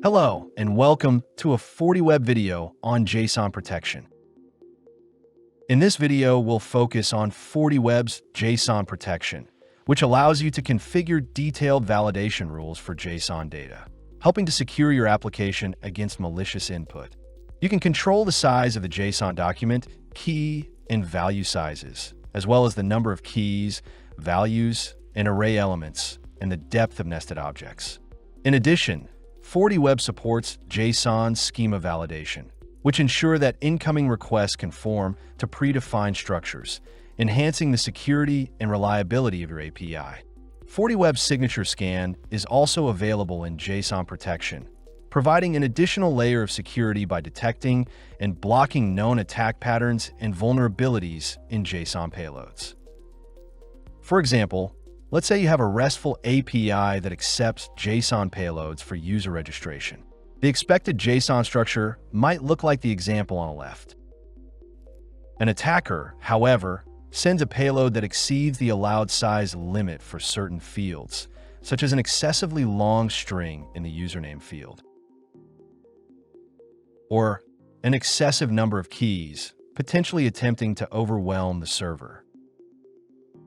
Hello, and welcome to a FortiWeb video on JSON protection. In this video, we'll focus on FortiWeb's JSON protection, which allows you to configure detailed validation rules for JSON data, helping to secure your application against malicious input. You can control the size of the JSON document, key and value sizes, as well as the number of keys, values, and array elements, and the depth of nested objects. In addition, FortiWeb supports JSON schema validation, which ensure that incoming requests conform to predefined structures, enhancing the security and reliability of your API. FortiWeb's signature scan is also available in JSON protection, providing an additional layer of security by detecting and blocking known attack patterns and vulnerabilities in JSON payloads. For example, let's say you have a RESTful API that accepts JSON payloads for user registration. The expected JSON structure might look like the example on the left. An attacker, however, sends a payload that exceeds the allowed size limit for certain fields, such as an excessively long string in the username field, or an excessive number of keys, potentially attempting to overwhelm the server.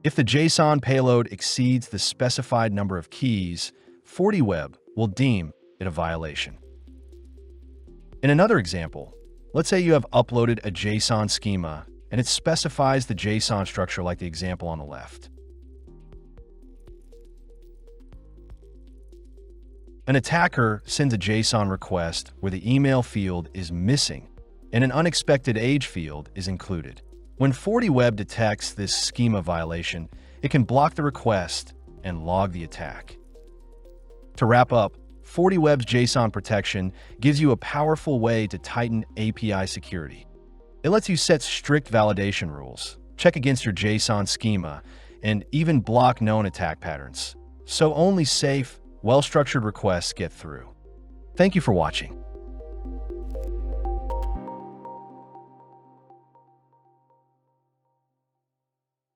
If the JSON payload exceeds the specified number of keys, FortiWeb will deem it a violation. In another example, let's say you have uploaded a JSON schema and it specifies the JSON structure like the example on the left. An attacker sends a JSON request where the email field is missing and an unexpected age field is included. When FortiWeb detects this schema violation, it can block the request and log the attack. To wrap up, FortiWeb's JSON protection gives you a powerful way to tighten API security. It lets you set strict validation rules, check against your JSON schema, and even block known attack patterns, so only safe, well-structured requests get through. Thank you for watching.